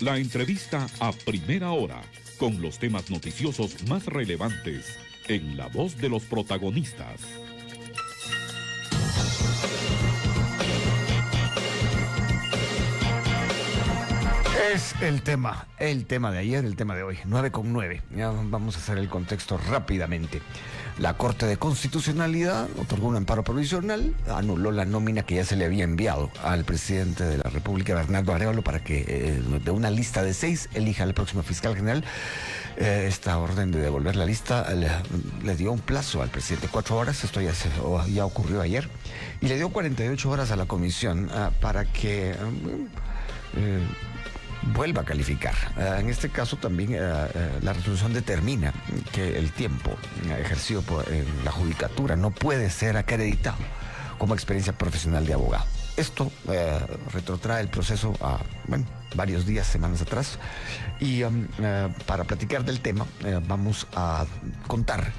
La entrevista a primera hora, con los temas noticiosos más relevantes, en la voz de los protagonistas. Es el tema de ayer, el tema de hoy, 9:9. Ya vamos a hacer el contexto rápidamente. La Corte de Constitucionalidad otorgó un amparo provisional, anuló la nómina que ya se le había enviado al presidente de la República, Bernardo Arévalo, para que de una lista de 6 elija al próximo fiscal general. Esta orden de devolver la lista le dio un plazo al presidente, 4 horas, esto ya ocurrió ayer, y le dio 48 horas a la comisión para que vuelva a calificar. En este caso también la resolución determina que el tiempo ejercido por la judicatura no puede ser acreditado como experiencia profesional de abogado. Esto retrotrae el proceso a varios días, semanas atrás, y para platicar del tema vamos a contar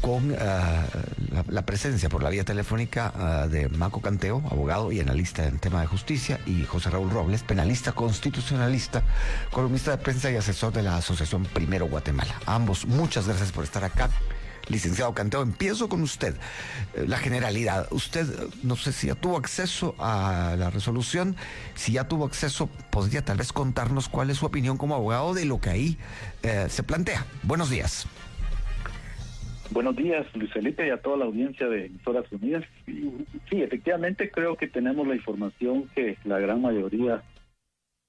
con la presencia por la vía telefónica de Maco Canteo, abogado y analista en tema de justicia, y José Raúl Robles, penalista constitucionalista, columnista de prensa y asesor de la Asociación Primero Guatemala. A ambos, muchas gracias por estar acá. Licenciado Canteo, empiezo con usted. La generalidad, usted no sé si ya tuvo acceso a la resolución. Si ya tuvo acceso, podría tal vez contarnos cuál es su opinión como abogado de lo que ahí se plantea. Buenos días. Buenos días, Luis Felipe, y a toda la audiencia de Emisoras Unidas. Sí, efectivamente creo que tenemos la información que la gran mayoría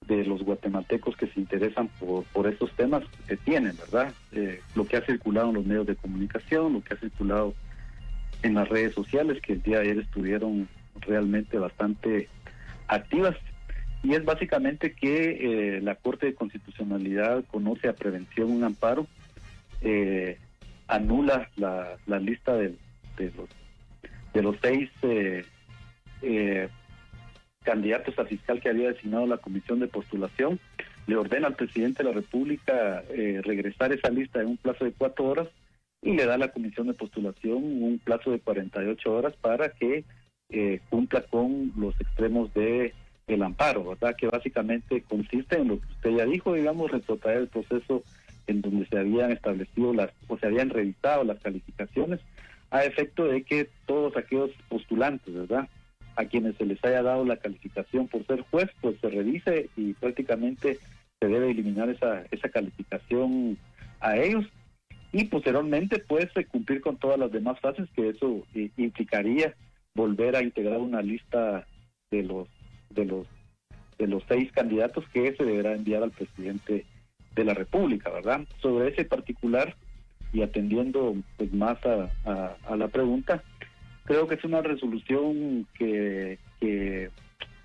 de los guatemaltecos que se interesan por estos temas tienen, ¿verdad? Lo que ha circulado en los medios de comunicación, lo que ha circulado en las redes sociales, que el día de ayer estuvieron realmente bastante activas, y es básicamente que la Corte de Constitucionalidad conoce a prevención un amparo, anula la lista de los 6 candidatos a fiscal que había designado la Comisión de Postulación, le ordena al presidente de la República regresar esa lista en un plazo de 4 horas, y le da a la Comisión de Postulación un plazo de 48 horas para que cumpla con los extremos de el amparo, ¿verdad? Que básicamente consiste en lo que usted ya dijo, digamos, retrotraer el proceso en donde se habían establecido se habían revisado las calificaciones, a efecto de que todos aquellos postulantes, ¿verdad?, a quienes se les haya dado la calificación por ser juez, pues se revise y prácticamente se debe eliminar esa calificación a ellos, y posteriormente pues cumplir con todas las demás fases, que eso implicaría volver a integrar una lista de los 6 candidatos que se deberá enviar al presidente de la República, ¿verdad? Sobre ese particular, y atendiendo pues más a la pregunta, creo que es una resolución que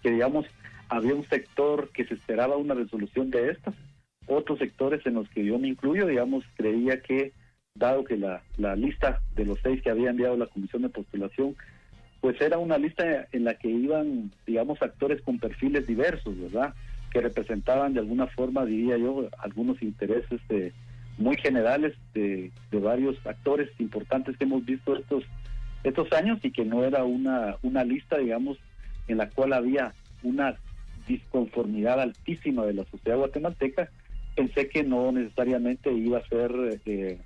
digamos, había un sector que se esperaba una resolución de estas, otros sectores en los que yo me incluyo, digamos, creía que, dado que la lista de los 6 que había enviado la Comisión de Postulación, pues era una lista en la que iban, digamos, actores con perfiles diversos, ¿verdad?, que representaban de alguna forma, diría yo, algunos intereses muy generales de varios actores importantes que hemos visto estos años, y que no era una lista, digamos, en la cual había una disconformidad altísima de la sociedad guatemalteca. Pensé que no necesariamente iba a ser de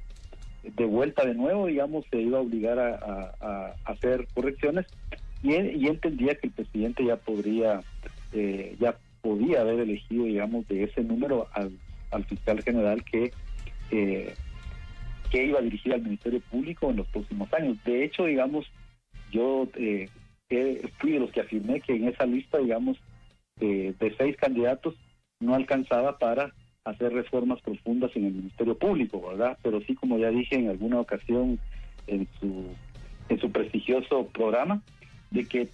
vuelta de nuevo, digamos, se iba a obligar a hacer correcciones, y entendía que el presidente ya podía haber elegido, digamos, de ese número al fiscal general que iba a dirigir al Ministerio Público en los próximos años. De hecho, digamos, yo fui de los que afirmé que en esa lista, digamos, de 6 candidatos no alcanzaba para hacer reformas profundas en el Ministerio Público, ¿verdad? Pero sí, como ya dije en alguna ocasión en su prestigioso programa, de que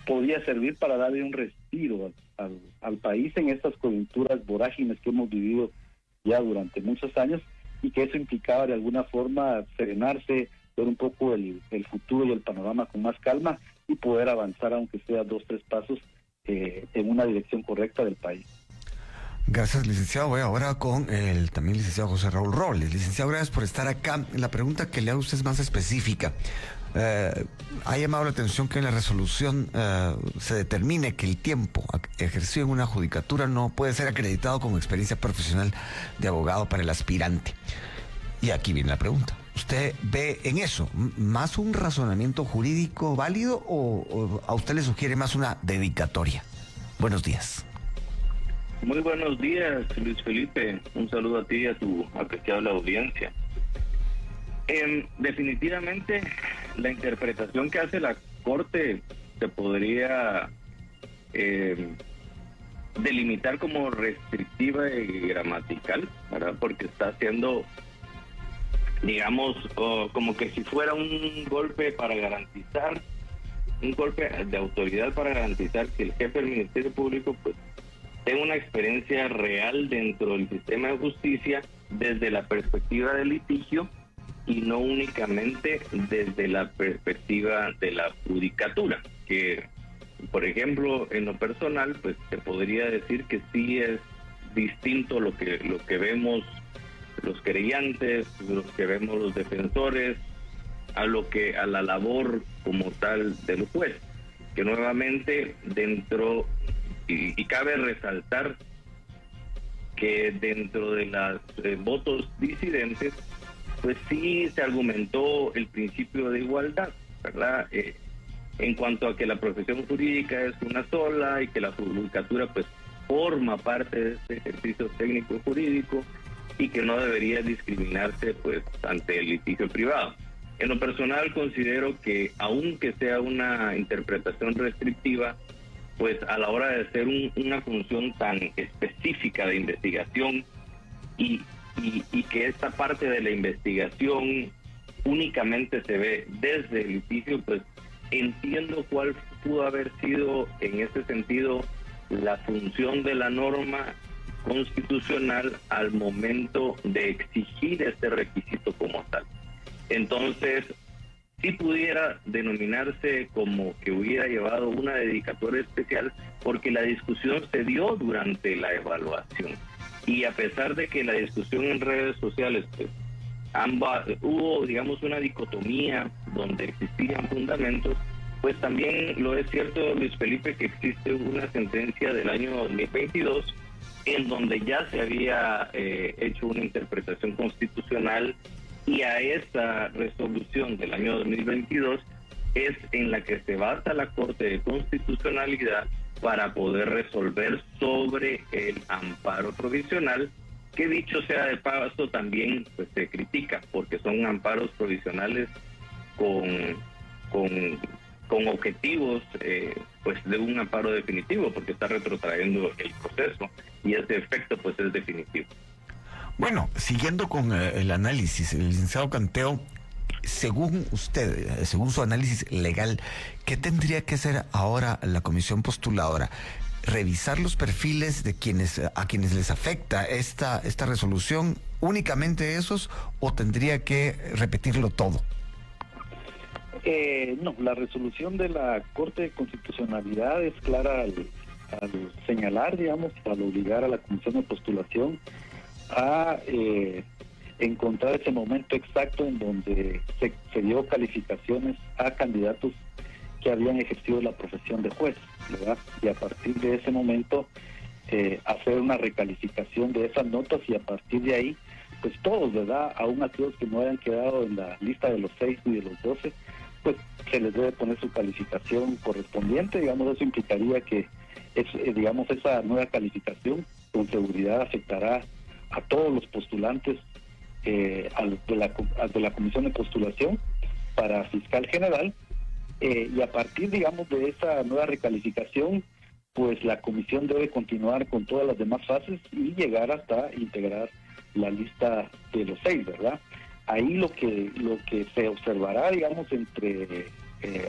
podía servir para darle un respiro al país en estas coyunturas vorágines que hemos vivido ya durante muchos años, y que eso implicaba de alguna forma serenarse, ver un poco el futuro y el panorama con más calma, y poder avanzar, aunque sea 2 o 3 pasos, en una dirección correcta del país. Gracias, licenciado. Voy ahora con el también licenciado José Raúl Robles. Licenciado, gracias por estar acá. La pregunta que le hago a usted es más específica. Ha llamado la atención que en la resolución se determine que el tiempo ejercido en una judicatura no puede ser acreditado como experiencia profesional de abogado para el aspirante. Y aquí viene la pregunta. ¿Usted ve en eso más un razonamiento jurídico válido o a usted le sugiere más una dedicatoria? Buenos días. Muy buenos días, Luis Felipe. Un saludo a ti y a tu apreciable audiencia. Definitivamente, la interpretación que hace la Corte se podría delimitar como restrictiva y gramatical, ¿verdad? Porque está haciendo, digamos, como que si fuera un golpe para garantizar, un golpe de autoridad para garantizar que el jefe del Ministerio Público pues tenga una experiencia real dentro del sistema de justicia desde la perspectiva del litigio y no únicamente desde la perspectiva de la judicatura, que por ejemplo en lo personal pues se podría decir que sí es distinto lo que vemos los querellantes, los que vemos los defensores, a la labor como tal del juez, que nuevamente dentro, y cabe resaltar que dentro de los votos disidentes, pues sí se argumentó el principio de igualdad, ¿verdad? En cuanto a que la profesión jurídica es una sola y que la judicatura pues forma parte de este ejercicio técnico y jurídico, y que no debería discriminarse pues ante el litigio privado. En lo personal considero que aunque sea una interpretación restrictiva, pues a la hora de hacer una función tan específica de investigación y que esta parte de la investigación únicamente se ve desde el litigio, pues entiendo cuál pudo haber sido en este sentido la función de la norma constitucional al momento de exigir este requisito como tal. Entonces, sí pudiera denominarse como que hubiera llevado una dedicatoria especial, porque la discusión se dio durante la evaluación. Y a pesar de que la discusión en redes sociales, pues, hubo, digamos, una dicotomía donde existían fundamentos, pues también lo es cierto, Luis Felipe, que existe una sentencia del año 2022 en donde ya se había hecho una interpretación constitucional, y a esa resolución del año 2022 es en la que se basa la Corte de Constitucionalidad para poder resolver sobre el amparo provisional, que dicho sea de paso también pues se critica porque son amparos provisionales con objetivos pues de un amparo definitivo, porque está retrotrayendo el proceso y ese efecto pues es definitivo. Bueno, siguiendo con el análisis, el licenciado Canteo, según usted, según su análisis legal, ¿qué tendría que hacer ahora la comisión postuladora? ¿Revisar los perfiles de a quienes les afecta esta resolución, únicamente esos, o tendría que repetirlo todo? No, la resolución de la Corte de Constitucionalidad es clara al señalar, digamos, al obligar a la comisión de postulación a encontrar ese momento exacto en donde se dio calificaciones a candidatos que habían ejercido la profesión de juez, ¿verdad? Y a partir de ese momento hacer una recalificación de esas notas, y a partir de ahí, pues todos, ¿verdad? Aún aquellos que no hayan quedado en la lista de los 6 y de los 12, pues se les debe poner su calificación correspondiente. Digamos, eso implicaría que digamos, esa nueva calificación con seguridad afectará a todos los postulantes de la comisión de postulación para fiscal general, y a partir, digamos, de esa nueva recalificación, pues la comisión debe continuar con todas las demás fases y llegar hasta integrar la lista de los 6, ¿verdad? Ahí lo que se observará, digamos,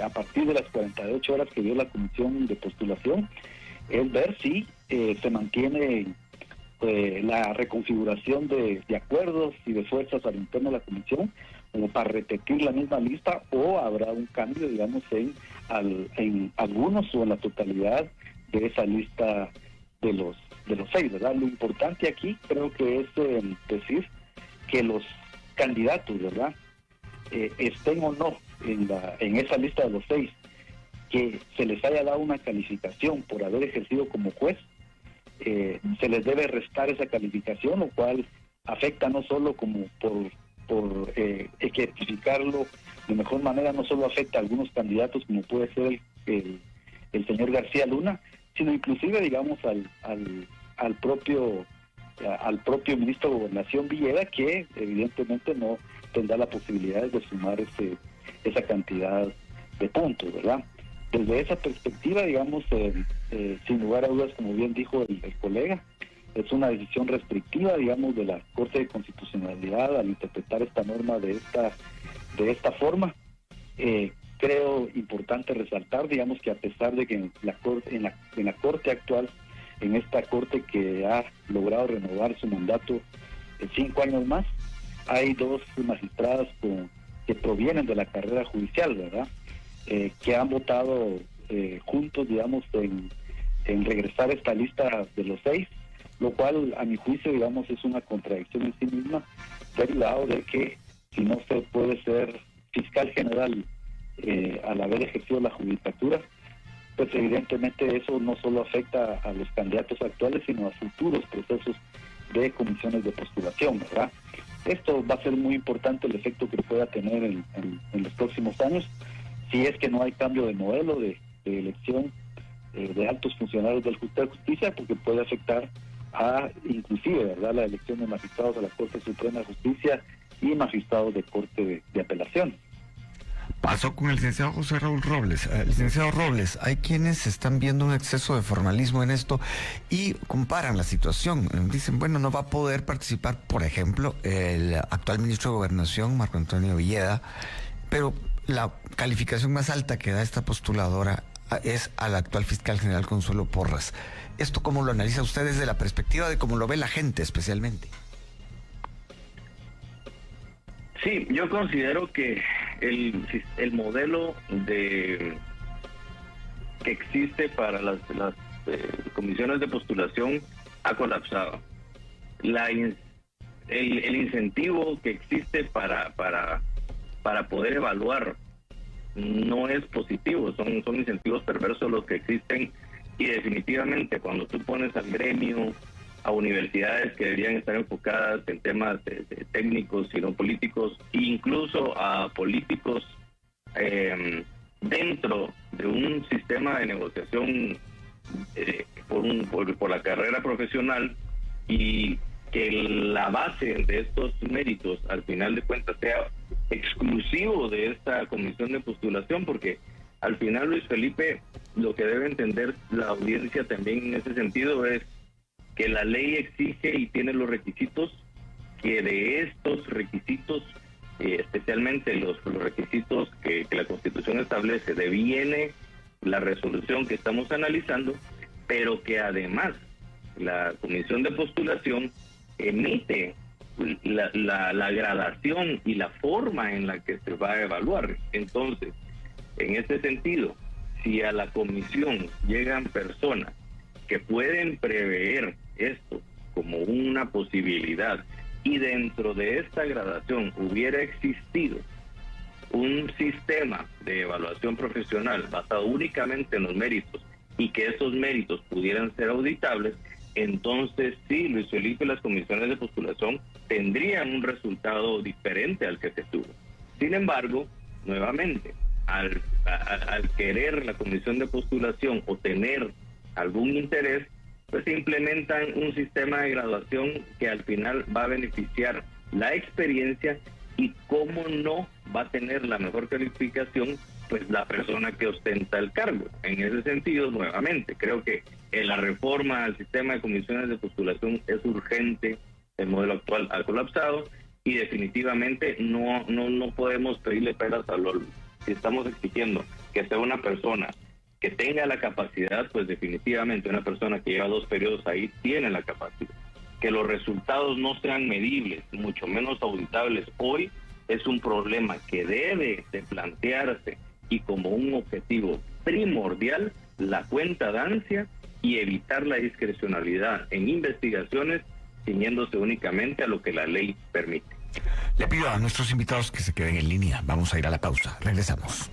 a partir de las 48 horas que dio la comisión de postulación, es ver si se mantiene la reconfiguración de acuerdos y de fuerzas al interno de la comisión, como para repetir la misma lista, o habrá un cambio, digamos, en algunos o en la totalidad de esa lista de los 6, ¿verdad? Lo importante aquí creo que es decir que los candidatos, ¿verdad?, estén o no en esa lista de los 6 que se les haya dado una calificación por haber ejercido como juez, se les debe restar esa calificación, lo cual afecta no solo como por ejemplificarlo de mejor manera, no solo afecta a algunos candidatos como puede ser el señor García Luna, sino inclusive, digamos, al propio ministro de Gobernación Villeda, que evidentemente no tendrá la posibilidad de sumar esa cantidad de puntos, ¿verdad? Desde esa perspectiva, digamos, sin lugar a dudas, como bien dijo el colega, es una decisión restrictiva, digamos, de la Corte de Constitucionalidad al interpretar esta norma de esta forma. Creo importante resaltar, digamos, que a pesar de que en la Corte actual, en esta Corte que ha logrado renovar su mandato 5 años más, hay 2 magistradas que provienen de la carrera judicial, ¿verdad? Que han votado juntos, digamos, en regresar a esta lista de los 6, lo cual, a mi juicio, digamos, es una contradicción en sí misma, derivado de que si no se puede ser fiscal general al haber ejercido la judicatura, pues evidentemente eso no solo afecta a los candidatos actuales, sino a futuros procesos de comisiones de postulación, ¿verdad? Esto va a ser muy importante, el efecto que pueda tener en los próximos años, si es que no hay cambio de modelo de elección de altos funcionarios del Justicia, porque puede afectar inclusive, ¿verdad?, la elección de magistrados a la Corte Suprema de Justicia y magistrados de Corte de Apelación. Pasó con el licenciado José Raúl Robles. Licenciado Robles, hay quienes están viendo un exceso de formalismo en esto y comparan la situación. Dicen, bueno, no va a poder participar, por ejemplo, el actual ministro de Gobernación, Marco Antonio Villeda, pero la calificación más alta que da esta postuladora es al actual fiscal general Consuelo Porras. ¿Esto cómo lo analiza usted desde la perspectiva de cómo lo ve la gente especialmente? Sí, yo considero que el modelo que existe para las comisiones de postulación ha colapsado. El incentivo que existe para poder evaluar no es positivo, son incentivos perversos los que existen, y definitivamente cuando tú pones al gremio, a universidades que deberían estar enfocadas en temas de técnicos y no políticos, e incluso a políticos dentro de un sistema de negociación por la carrera profesional, y que la base de estos méritos al final de cuentas sea exclusivo de esta comisión de postulación, porque al final, Luis Felipe, lo que debe entender la audiencia también en ese sentido es que la ley exige y tiene los requisitos, que de estos requisitos, especialmente los requisitos que la Constitución establece, deviene la resolución que estamos analizando, pero que además la comisión de postulación emite la gradación y la forma en la que se va a evaluar. Entonces, en este sentido, si a la comisión llegan personas que pueden prever esto como una posibilidad, y dentro de esta gradación hubiera existido un sistema de evaluación profesional basado únicamente en los méritos, y que esos méritos pudieran ser auditables, entonces sí, Luis Felipe, las comisiones de postulación tendrían un resultado diferente al que se tuvo. Sin embargo, nuevamente, al querer la comisión de postulación o tener algún interés, pues se implementan un sistema de graduación que al final va a beneficiar la experiencia, y cómo no va a tener la mejor calificación pues la persona que ostenta el cargo. En ese sentido, nuevamente, creo que la reforma al sistema de comisiones de postulación es urgente. El modelo actual ha colapsado y definitivamente no podemos pedirle peras al olmo. Si estamos exigiendo que sea una persona que tenga la capacidad, pues definitivamente una persona que lleva 2 periodos ahí tiene la capacidad. Que los resultados no sean medibles, mucho menos auditables hoy, es un problema que debe de plantearse, y como un objetivo primordial, la cuentadancia y evitar la discrecionalidad en investigaciones, ciñéndose únicamente a lo que la ley permite. Le pido a nuestros invitados que se queden en línea. Vamos a ir a la pausa. Regresamos.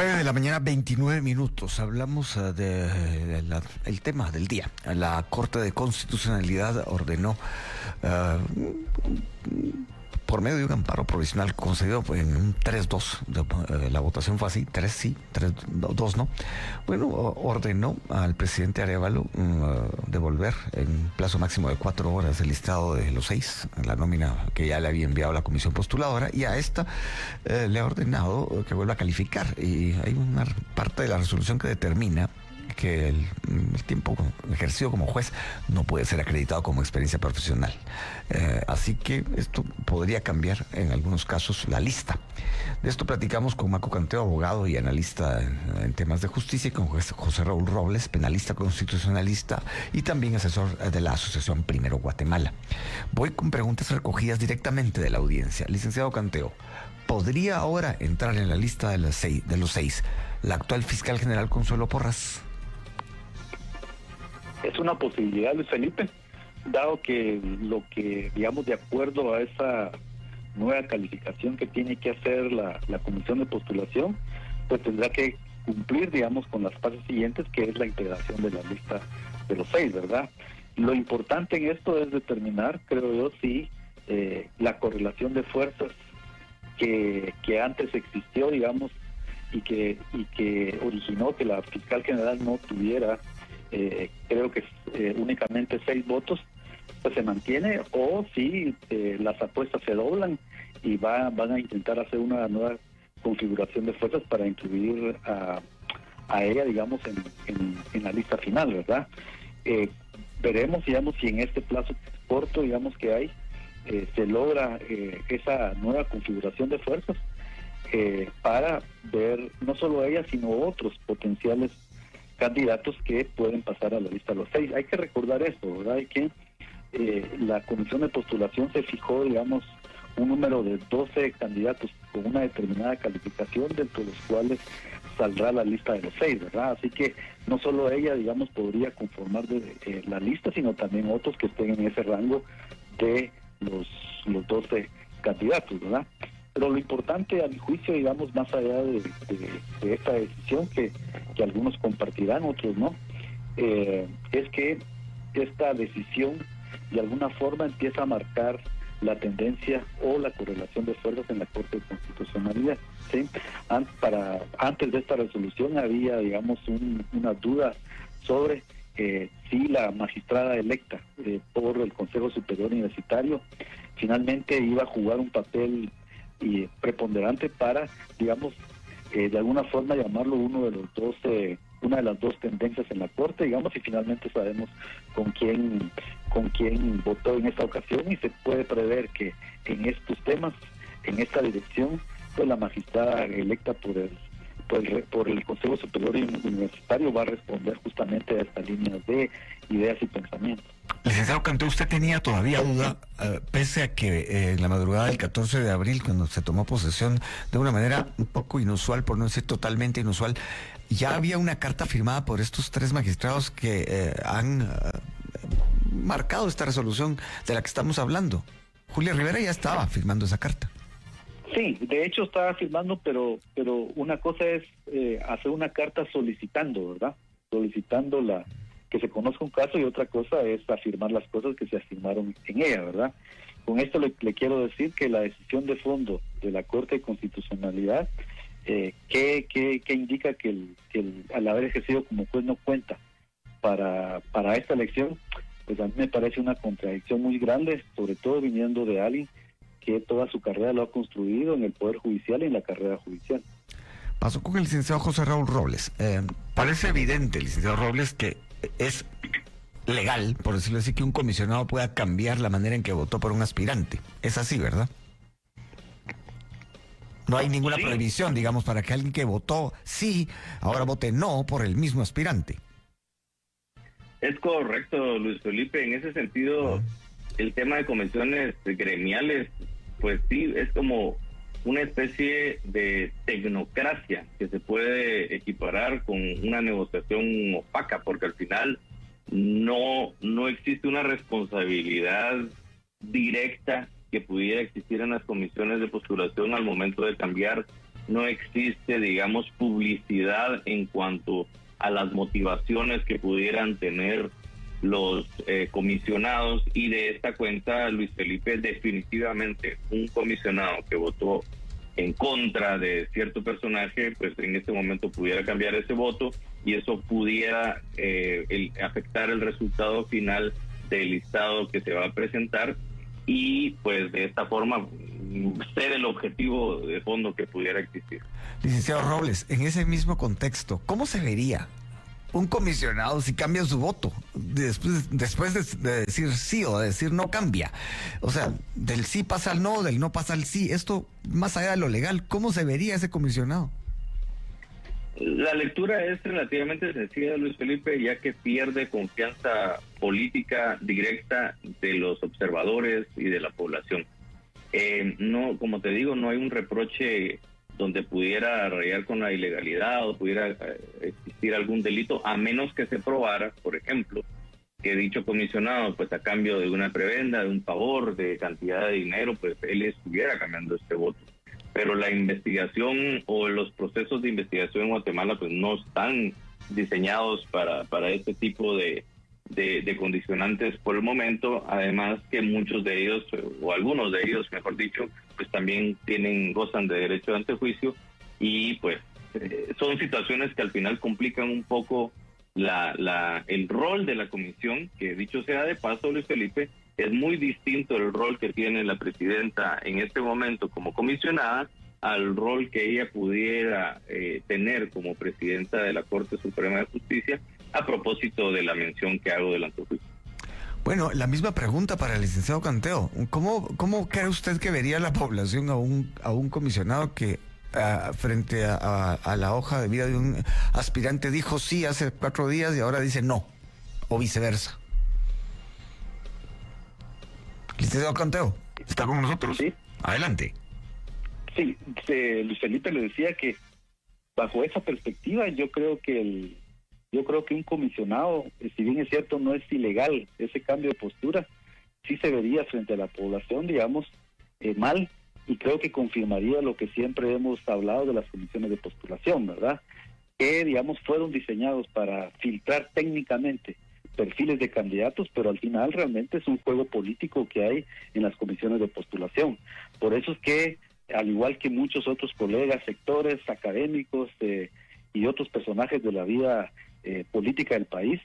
9 de la mañana, 29 minutos. Hablamos el tema del día. La Corte de Constitucionalidad ordenó, por medio de un amparo provisional concedido en un 3-2, la votación fue así, 3 sí, 3-2 no. Bueno, ordenó al presidente Arévalo devolver en plazo máximo de 4 horas el listado de los 6, la nómina que ya le había enviado la comisión postuladora, y a esta le ha ordenado que vuelva a calificar. Y hay una parte de la resolución que determina que el tiempo ejercido como juez no puede ser acreditado como experiencia profesional. Así que esto podría cambiar en algunos casos la lista. De esto platicamos con Maco Canteo, abogado y analista en temas de justicia, y con José Raúl Robles, penalista constitucionalista y también asesor de la Asociación Primero Guatemala. Voy con preguntas recogidas directamente de la audiencia. Licenciado Canteo, ¿podría ahora entrar en la lista de los seis la actual fiscal general Consuelo Porras? Es una posibilidad, Luis Felipe, dado que lo que, digamos, de acuerdo a esa nueva calificación que tiene que hacer la comisión de postulación, pues tendrá que cumplir, digamos, con las fases siguientes, que es la integración de la lista de los 6, ¿verdad? Lo importante en esto es determinar, creo yo, si la correlación de fuerzas que antes existió, digamos, y que originó que la fiscal general no tuviera creo que únicamente 6 votos, pues se mantiene, o si las apuestas se doblan y van a intentar hacer una nueva configuración de fuerzas para incluir a ella, digamos, en la lista final, ¿verdad? Veremos, digamos, si en este plazo corto, digamos, que hay, se logra esa nueva configuración de fuerzas para ver no solo a ella, sino otros potenciales candidatos que pueden pasar a la lista de los 6. Hay que recordar esto, ¿verdad? Hay que la comisión de postulación se fijó, digamos, un número de 12 candidatos con una determinada calificación, dentro de los cuales saldrá la lista de los 6, ¿verdad? Así que no solo ella, digamos, podría conformar la lista, sino también otros que estén en ese rango de los 12 candidatos, ¿verdad? Pero lo importante, a mi juicio, digamos, más allá de esta decisión que algunos compartirán, otros no, es que esta decisión de alguna forma empieza a marcar la tendencia o la correlación de fuerzas en la Corte de Constitucionalidad, ¿sí? Antes de esta resolución había, digamos, una duda sobre si la magistrada electa por el Consejo Superior Universitario finalmente iba a jugar un papel preponderante para, digamos, de alguna forma llamarlo una de las dos tendencias en la Corte, digamos, y finalmente sabemos con quién votó en esta ocasión, y se puede prever que en estos temas, en esta dirección, pues la magistrada electa por el Consejo Superior Universitario va a responder justamente a esta línea de ideas y pensamientos. Licenciado Cantú, ¿usted tenía todavía duda, pese a que en la madrugada del 14 de abril, cuando se tomó posesión de una manera un poco inusual, por no decir totalmente inusual, ya había una carta firmada por estos 3 magistrados que han marcado esta resolución de la que estamos hablando? Julia Rivera ya estaba firmando esa carta. Sí, de hecho estaba firmando, pero una cosa es hacer una carta solicitando, ¿verdad? Solicitando que se conozca un caso, y otra cosa es afirmar las cosas que se afirmaron en ella, ¿verdad? Con esto le quiero decir que la decisión de fondo de la Corte de Constitucionalidad, que indica que al haber ejercido como juez no cuenta para esta elección, pues a mí me parece una contradicción muy grande, sobre todo viniendo de alguien que toda su carrera lo ha construido en el Poder Judicial y en la carrera judicial. Pasó con el licenciado José Raúl Robles. Parece evidente, licenciado Robles, que es legal, por decirlo así, que un comisionado pueda cambiar la manera en que votó por un aspirante. Es así, ¿verdad? No hay ninguna prohibición, digamos, para que alguien que votó sí, ahora vote no por el mismo aspirante. Es correcto, Luis Felipe. En ese sentido, el tema de comisiones gremiales, pues sí, es como una especie de tecnocracia que se puede equiparar con una negociación opaca, porque al final no existe una responsabilidad directa que pudiera existir en las comisiones de postulación al momento de cambiar no existe, digamos, publicidad en cuanto a las motivaciones que pudieran tener los comisionados, y de esta cuenta Luis Felipe definitivamente un comisionado que votó en contra de cierto personaje, pues en este momento pudiera cambiar ese voto y eso pudiera afectar el resultado final del listado que se va a presentar, y pues de esta forma ser el objetivo de fondo que pudiera existir. Licenciado Robles, en ese mismo contexto, ¿cómo se vería un comisionado si cambia su voto? Después de decir sí o de decir no, cambia. O sea, del sí pasa al no, del no pasa al sí. Esto, más allá de lo legal, ¿cómo se vería ese comisionado? La lectura es relativamente sencilla, Luis Felipe, ya que pierde confianza política directa de los observadores y de la población. No, como te digo, no hay un reproche donde pudiera rayar con la ilegalidad o pudiera existir algún delito, a menos que se probara, por ejemplo, que dicho comisionado, pues a cambio de una prebenda, de un favor, de cantidad de dinero, pues él estuviera cambiando este voto. Pero la investigación o los procesos de investigación en Guatemala pues no están diseñados para este tipo de condicionantes por el momento, además que muchos de ellos, o algunos de ellos, mejor dicho, pues también gozan de derecho de antejuicio, y pues son situaciones que al final complican un poco el rol de la comisión, que dicho sea de paso, Luis Felipe, es muy distinto el rol que tiene la presidenta en este momento como comisionada al rol que ella pudiera tener como presidenta de la Corte Suprema de Justicia, a propósito de la mención que hago del antejuicio. Bueno, la misma pregunta para el licenciado Canteo. ¿Cómo cree usted que vería la población a un comisionado que frente a la hoja de vida de un aspirante dijo sí hace 4 días y ahora dice no, o viceversa? Licenciado Canteo, ¿está con nosotros? Sí. Adelante. Sí, Luis Felipe le decía que bajo esa perspectiva yo creo que un comisionado, si bien es cierto no es ilegal ese cambio de postura, sí se vería frente a la población, digamos, mal, y creo que confirmaría lo que siempre hemos hablado de las comisiones de postulación, ¿verdad? Que, digamos, fueron diseñados para filtrar técnicamente perfiles de candidatos, pero al final realmente es un juego político que hay en las comisiones de postulación. Por eso es que, al igual que muchos otros colegas, sectores académicos y otros personajes de la vida política del país,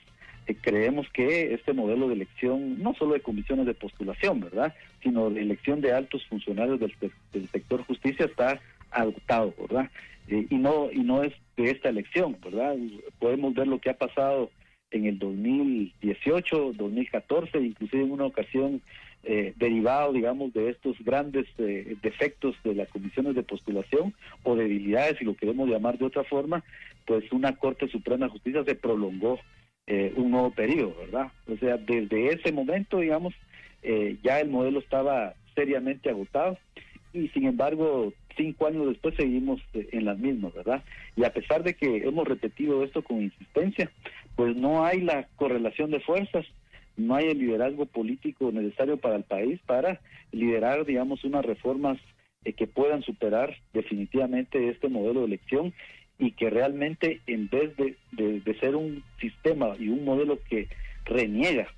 creemos que este modelo de elección, no solo de comisiones de postulación, ¿verdad?, sino de elección de altos funcionarios del sector justicia está agotado, ¿verdad? Y no es de esta elección, ¿verdad? Podemos ver lo que ha pasado en el 2018, 2014, inclusive en una ocasión derivado, digamos, de estos grandes defectos de las comisiones de postulación o debilidades, si lo queremos llamar de otra forma, pues una Corte Suprema de Justicia se prolongó un nuevo periodo, ¿verdad? O sea, desde ese momento, digamos, ya el modelo estaba seriamente agotado y sin embargo 5 años después seguimos en las mismas, ¿verdad? Y a pesar de que hemos repetido esto con insistencia, pues no hay la correlación de fuerzas, no hay el liderazgo político necesario para el país para liderar, digamos, unas reformas que puedan superar definitivamente este modelo de elección y que realmente, en vez de ser un sistema y un modelo que reniega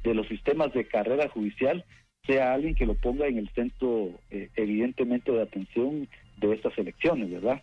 de los sistemas de carrera judicial, sea alguien que lo ponga en el centro evidentemente de atención de estas elecciones, ¿verdad?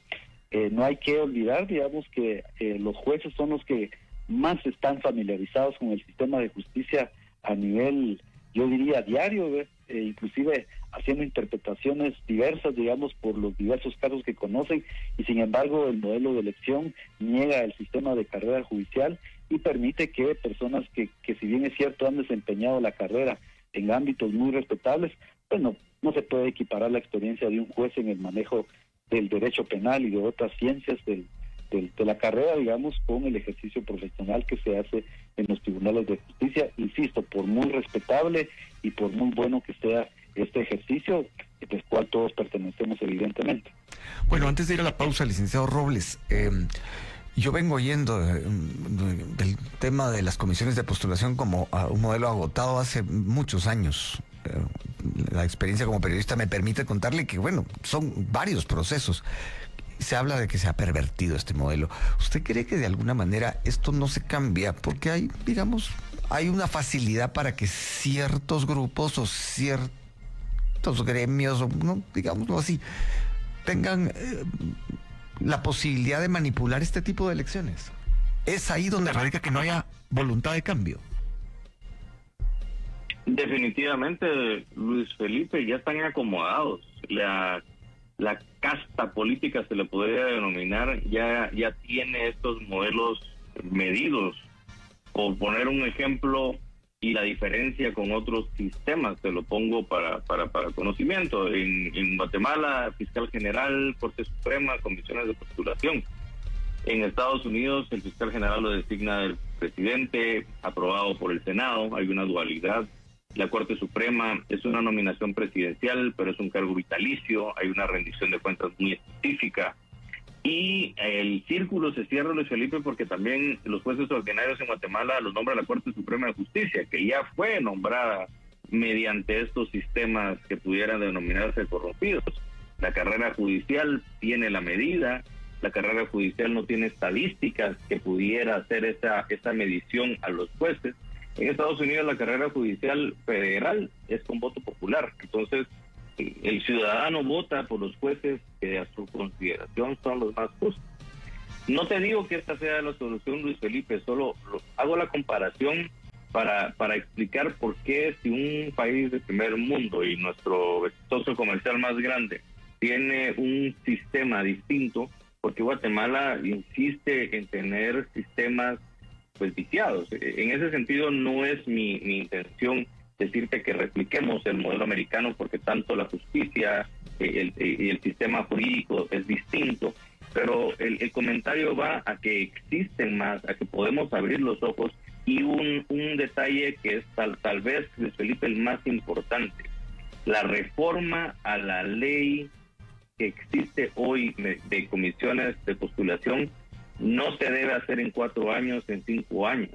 No hay que olvidar, digamos, que los jueces son los que más están familiarizados con el sistema de justicia a nivel, yo diría, diario, inclusive haciendo interpretaciones diversas, digamos, por los diversos casos que conocen, y sin embargo el modelo de elección niega el sistema de carrera judicial y permite que personas que si bien es cierto han desempeñado la carrera en ámbitos muy respetables, pues no se puede equiparar la experiencia de un juez en el manejo del derecho penal y de otras ciencias de la carrera, digamos, con el ejercicio profesional que se hace en los tribunales de justicia, insisto, por muy respetable y por muy bueno que sea este ejercicio, del cual todos pertenecemos evidentemente. Bueno, antes de ir a la pausa, licenciado Robles, yo vengo oyendo del tema de las comisiones de postulación como un modelo agotado hace muchos años. La experiencia como periodista me permite contarle que, bueno, son varios procesos. se habla de que se ha pervertido este modelo. ¿Usted cree que de alguna manera esto no se cambia? Porque hay, digamos, hay una facilidad para que ciertos grupos o ciertos gremios, o no, digámoslo así, tengan la posibilidad de manipular este tipo de elecciones. Es ahí donde radica que no haya voluntad de cambio. Definitivamente, Luis Felipe, ya están acomodados. La casta política, se le podría denominar, ya tiene estos modelos medidos. Por poner un ejemplo y la diferencia con otros sistemas, te lo pongo para conocimiento. En Guatemala, fiscal general, Corte Suprema, comisiones de postulación. En Estados Unidos, el fiscal general lo designa el presidente, aprobado por el Senado. Hay una dualidad. La Corte Suprema es una nominación presidencial, pero es un cargo vitalicio. Hay una rendición de cuentas muy específica. Y el círculo se cierra, Luis Felipe, porque también los jueces ordinarios en Guatemala los nombra la Corte Suprema de Justicia, que ya fue nombrada mediante estos sistemas que pudieran denominarse corrompidos. La carrera judicial tiene la medida. La carrera judicial no tiene estadísticas que pudiera hacer esa medición a los jueces. En Estados Unidos la carrera judicial federal es con voto popular. Entonces, el ciudadano vota por los jueces que a su consideración son los más justos. No te digo que esta sea la solución, Luis Felipe, solo hago la comparación para explicar por qué si un país de primer mundo y nuestro socio comercial más grande tiene un sistema distinto, porque Guatemala insiste en tener sistemas pues viciados. En ese sentido no es mi intención decirte que repliquemos el modelo americano, porque tanto la justicia y el sistema jurídico es distinto, pero el comentario va a que existen más, a que podemos abrir los ojos, y un detalle que es tal vez, Luis Felipe, el más importante: la reforma a la ley que existe hoy de comisiones de postulación no se debe hacer en 4 años, en 5 años.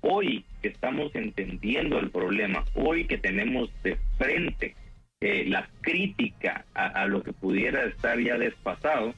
Hoy que estamos entendiendo el problema, hoy que tenemos de frente la crítica a lo que pudiera estar ya desfasado,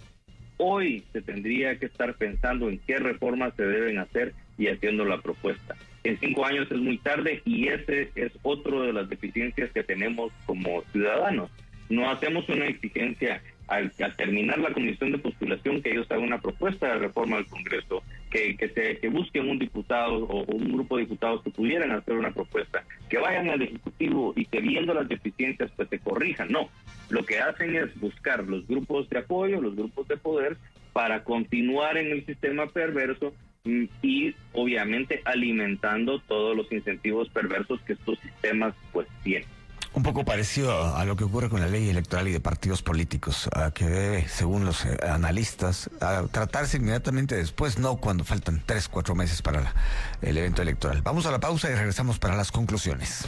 hoy se tendría que estar pensando en qué reformas se deben hacer y haciendo la propuesta. En 5 años es muy tarde, y ese es otro de las deficiencias que tenemos como ciudadanos. No hacemos una exigencia al terminar la comisión de postulación, que ellos hagan una propuesta de reforma al Congreso, que busquen un diputado o un grupo de diputados que pudieran hacer una propuesta, que vayan al Ejecutivo y que, viendo las deficiencias, pues se corrijan. No, lo que hacen es buscar los grupos de apoyo, los grupos de poder, para continuar en el sistema perverso y obviamente alimentando todos los incentivos perversos que estos sistemas pues tienen. Un poco parecido a lo que ocurre con la ley electoral y de partidos políticos, que debe, según los analistas, tratarse inmediatamente después, no cuando faltan 3-4 meses para el evento electoral. Vamos a la pausa y regresamos para las conclusiones.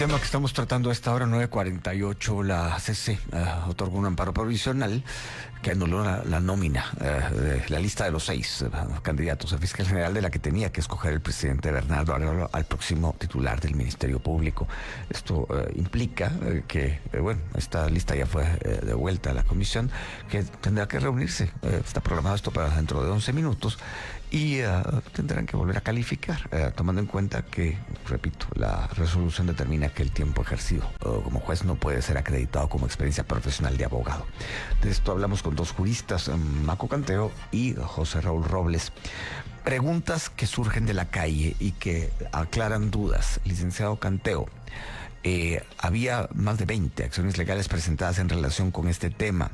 tema que estamos tratando a esta hora, 9:48, la CC otorgó un amparo provisional que anuló la nómina de la lista de los 6 candidatos a fiscal general, de la que tenía que escoger el presidente Bernardo Arevalo al próximo titular del Ministerio Público. Esto implica que, bueno, esta lista ya fue devuelta a la comisión, que tendrá que reunirse. Está programado esto para dentro de 11 minutos. Y tendrán que volver a calificar, tomando en cuenta que, repito, la resolución determina que el tiempo ejercido como juez no puede ser acreditado como experiencia profesional de abogado. De esto hablamos con dos juristas, Maco Canteo y José Raúl Robles. Preguntas que surgen de la calle y que aclaran dudas. Licenciado Canteo, había más de 20 acciones legales presentadas en relación con este tema.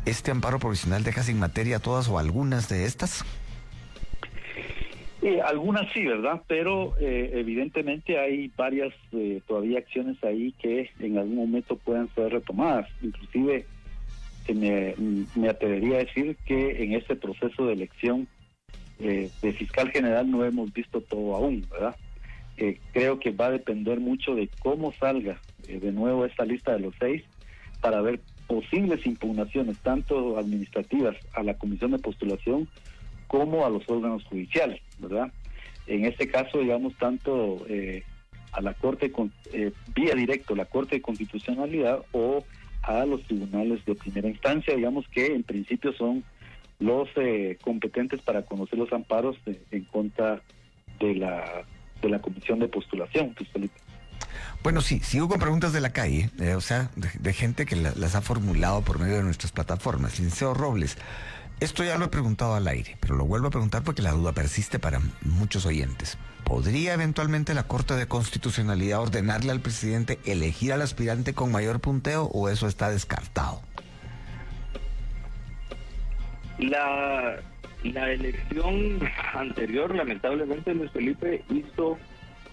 ¿Este amparo provisional deja sin materia todas o algunas de estas? Algunas sí, ¿verdad? Pero evidentemente hay varias todavía acciones ahí que en algún momento puedan ser retomadas. Inclusive me atrevería a decir que en este proceso de elección de fiscal general no hemos visto todo aún, ¿verdad? Creo que va a depender mucho de cómo salga de nuevo esta lista de los 6 para ver posibles impugnaciones, tanto administrativas a la comisión de postulación como a los órganos judiciales, ¿verdad? En este caso, digamos, tanto a la Corte, vía directo, la Corte de Constitucionalidad o a los tribunales de primera instancia, digamos que en principio son los competentes para conocer los amparos en contra de la comisión de postulación, pues, Felipe. Bueno, sí, sigo con preguntas de la calle, o sea, de gente que las ha formulado por medio de nuestras plataformas. Licenciado Robles, esto ya lo he preguntado al aire, pero lo vuelvo a preguntar porque la duda persiste para muchos oyentes. ¿Podría eventualmente la Corte de Constitucionalidad ordenarle al presidente elegir al aspirante con mayor punteo o eso está descartado? La elección anterior, lamentablemente, Luis Felipe hizo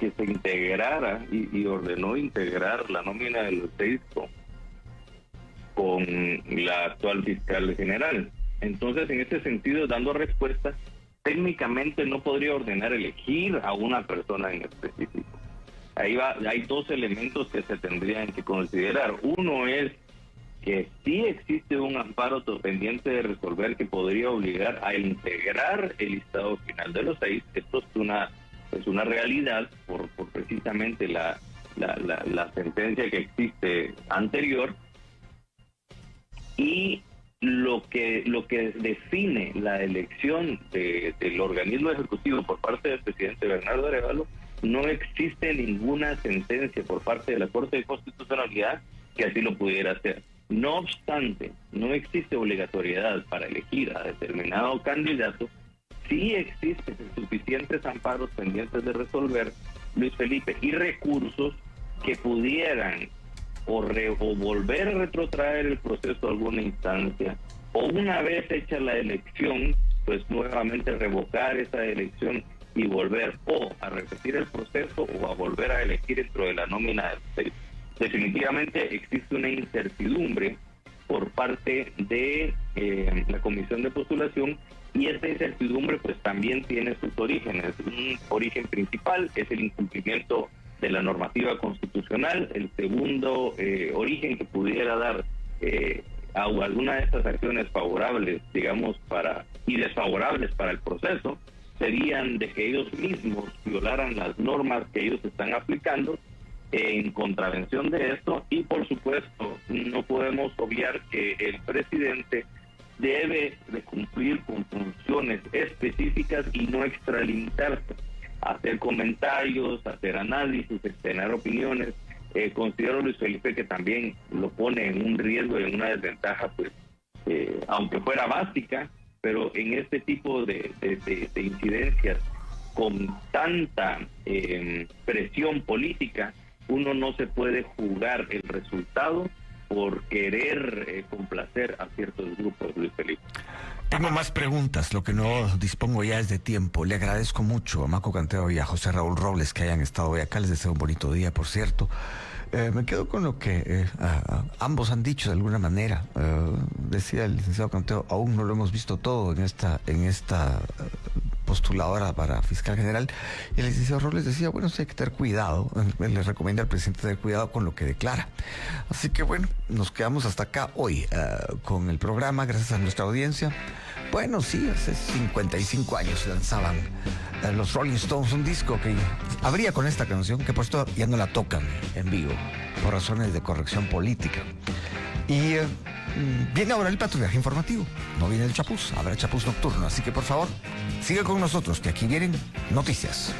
que se integrara y ordenó integrar la nómina de los 6 con la actual fiscal general. Entonces, en este sentido, dando respuesta, técnicamente no podría ordenar elegir a una persona en específico. Hay dos elementos que se tendrían que considerar. Uno es que sí existe un amparo pendiente de resolver que podría obligar a integrar el listado final de los 6. Esto es una realidad por precisamente la sentencia que existe anterior. Y lo que define la elección del organismo ejecutivo por parte del presidente Bernardo Arevalo, no existe ninguna sentencia por parte de la Corte de Constitucionalidad que así lo pudiera hacer. No obstante, no existe obligatoriedad para elegir a determinado candidato. Sí existen suficientes amparos pendientes de resolver, Luis Felipe, y recursos que pudieran o volver a retrotraer el proceso a alguna instancia, o una vez hecha la elección, pues nuevamente revocar esa elección y volver o a repetir el proceso o a volver a elegir dentro de la nómina del 6. Definitivamente existe una incertidumbre por parte de la comisión de postulación, y esta incertidumbre pues también tiene sus orígenes. Un origen principal es el incumplimiento de la normativa constitucional. El segundo origen que pudiera dar a alguna de estas acciones favorables, digamos, y desfavorables para el proceso, serían de que ellos mismos violaran las normas que ellos están aplicando en contravención de esto. Y por supuesto no podemos obviar que el presidente debe de cumplir con funciones específicas y no extralimitarse, hacer comentarios, hacer análisis, externar opiniones. Considero, Luis Felipe, que también lo pone en un riesgo y en una desventaja, pues, aunque fuera básica, pero en este tipo de incidencias con tanta presión política, uno no se puede jugar el resultado por querer complacer a ciertos grupos, Luis Felipe. Tengo más preguntas, lo que no dispongo ya es de tiempo. Le agradezco mucho a Maco Canteo y a José Raúl Robles que hayan estado hoy acá. Les deseo un bonito día, por cierto. Me quedo con lo que ambos han dicho de alguna manera. Decía el licenciado Canteo, aún no lo hemos visto todo en esta postuladora para fiscal general, y el licenciado Robles decía, bueno, sí hay que tener cuidado, le recomienda al presidente tener cuidado con lo que declara. Así que bueno, nos quedamos hasta acá hoy con el programa, gracias a nuestra audiencia. Bueno, sí, hace 55 años lanzaban los Rolling Stones un disco que abría con esta canción, que por esto ya no la tocan en vivo, por razones de corrección política. Y viene ahora el patrullaje informativo, no viene el chapuz, habrá chapuz nocturno, así que por favor, sigue con nosotros, que aquí vienen noticias.